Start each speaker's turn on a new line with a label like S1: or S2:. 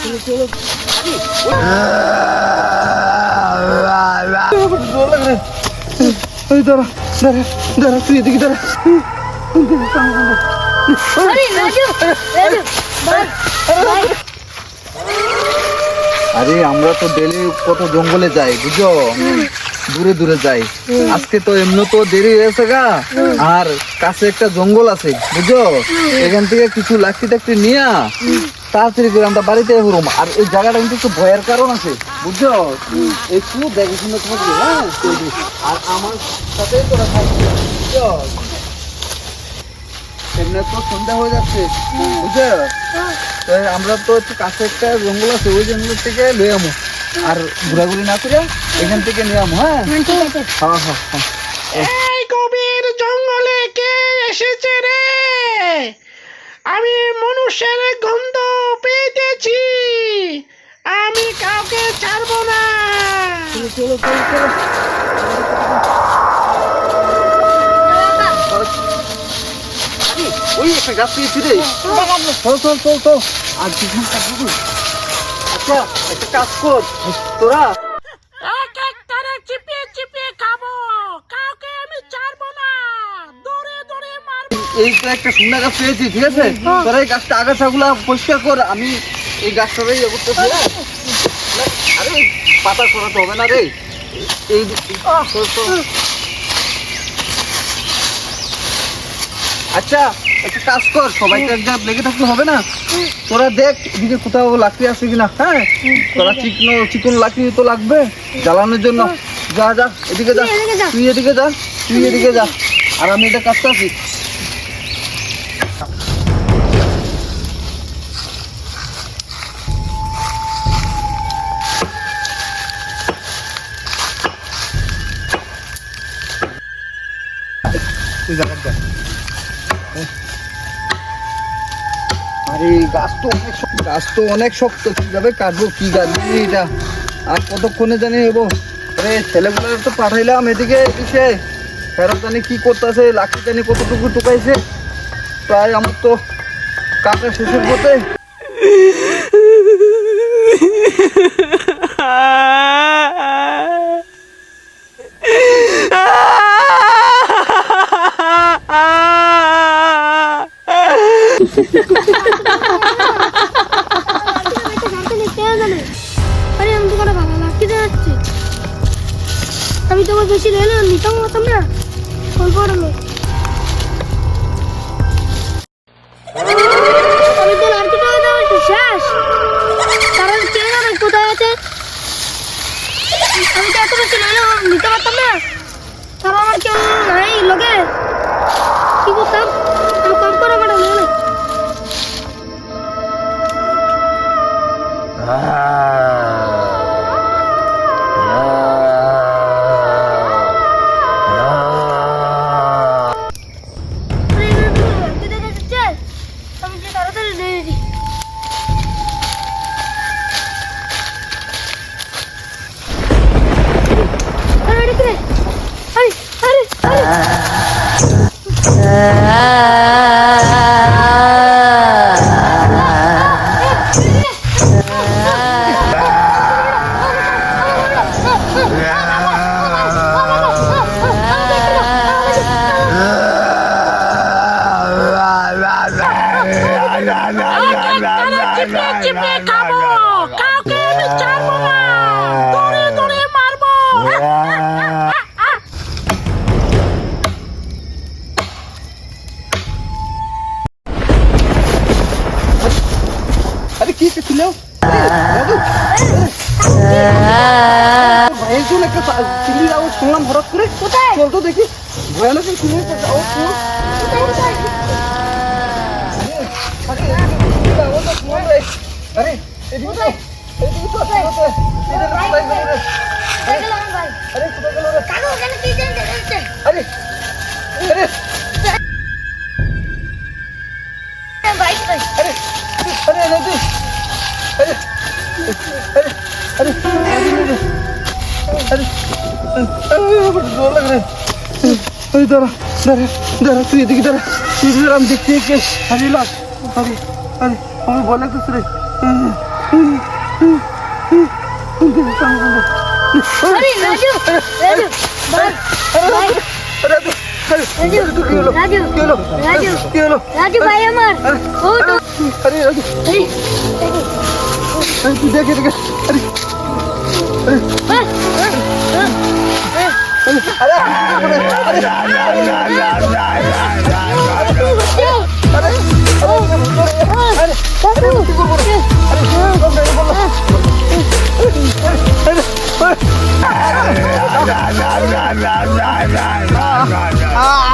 S1: चलो दारा दारा दारा तू एदिके दारा আরে আমরা তো ডেলি কত জঙ্গলে যাই বুঝছো, দূরে দূরে যাই। আজকে তো এমনি তো দেরি হয়েছে গা, আর কাছে একটা জঙ্গল আছে বুঝছো, এখান থেকে কিছু লাকড়ি টাকড়ি নিয়ে তাড়াতাড়ি করে আমরা বাড়িতে ঘুরবো। আর এই জায়গাটা কিন্তু একটু ভয়ের কারণ আছে বুঝছো, একটু দেখে শুনে থাকবে। হ্যাঁ, আর আমার সাথে তোরা থাকবে বুঝছো। এমনি তো সন্ধ্যা হয়ে যাচ্ছে বুঝছো, আমরা তো একটু কাছে একটা জঙ্গল আছে, ওই জঙ্গল থেকে লয়ে আমো, আর ঘোরাঘুরি না করে এখান থেকে নিয়ে আমো। হ্যাঁ হ্যাঁ হ্যাঁ হ্যাঁ।
S2: এই গভীর জঙ্গলে কে এসেছে রে? আমি মানুষের গন্ধ পেয়েছি, আমি কাউকে ছাড়বো না।
S1: চলো চলো চলো ওই একটা গাছ পেয়েছি রে, চল চল চল চল। আর দুজন কাটবো। আচ্ছা একটা কাজ কর তোরা,
S2: এক এক করে চিপিয়ে চিপিয়ে খাবো, কাউকে আমি ছাড়বো না, দৌড়ে দৌড়ে মারবো।
S1: এই তো একটা সুন্দর গাছ পেয়েছি, ঠিক আছে? তোরা এই গাছটা আগাছাগুলা পরিষ্কার কর, আমি এই গাছটারই ইয়ে করতেছি। আরে পাতা সরাতে হবে না রে, এই আচ্ছা একটা কাজ কর, সবাইকে এক জায়গায় লেগে থাকলে হবে না, তোরা দেখ এদিকে কোথাও লাকড়ি আছে কিনা। হ্যাঁ, তোরা চিকন লাকড়ি তো লাগবে জ্বালানোর জন্য। যা যা এদিকে যা, তুই এদিকে যা, তুই এদিকে যা, আর আমি এটা কাজটা আছি। আরে গাছ তো অনেক শক্ত, কিভাবে কাটবো, কি গাছ এটা, আর কতক্ষণে জানি হবো। আরে ছেলেগুলো তো পাঠাইলাম এদিকে, এসে ফেরত জানি কি করতেছে, লাকড়ি জানি কতটুকু টুকাইছে, প্রায় আমার তো কাটা শেষের পথে।
S3: আমি তোমার বেশি রেলে নিতাম হতাম না, অল্প আরামে। আমি তো লাড়কিটা হয়ে যাবো শেষ, কারণ কে জানে কোথায় আছে। আমি তো এত বেশি রেলে নিতে পারতাম না, তারা আমার কেউ নাই লোকে, কি করতাম? আমি কম করে আমার রেলে আমি যে তাড়াতাড়ি নিয়ে দিই।
S2: চিপিয়ে চিপিয়ে খাবো, কাউকে আমি ছাড়বো না, দৌড়ে দৌড়ে মারবো।
S1: আরে কি ছিল ভাইয়ের জন্য একটা চিংড়ির আওয়াজ শুনলাম হঠাৎ করে।
S3: কোথায়?
S1: চল তো দেখি, ভয়ানক শুনে আরে এদিকে তো, এদিকে তো আছে, আরে কোথায় গেল রে?
S3: কাকু ওখানে কি জানতে চাইছেন?
S1: আরে আরে
S3: ভাই ভাই
S1: আরে আরে নদী, আরে আরে আরে আরে জোর লাগ রে। আরে দাঁড়া দাঁড়া দাঁড়া, তুই এদিকে দাঁড়া, তুই আমি দেখতে আরে লাগ, আরে আরে আমার ভয় লাগতেছে রে।
S3: अरे राजू राजू भाई भाई
S1: রাজু,
S3: राजू
S1: তো কি হলো?
S3: राजू
S1: কি হলো?
S3: राजू
S1: কি হলো?
S3: राजू भाई আমার ও তো
S1: আরে রাজু,
S3: अरे
S1: আরে তুই দেখে দেখে, আরে
S3: Babu!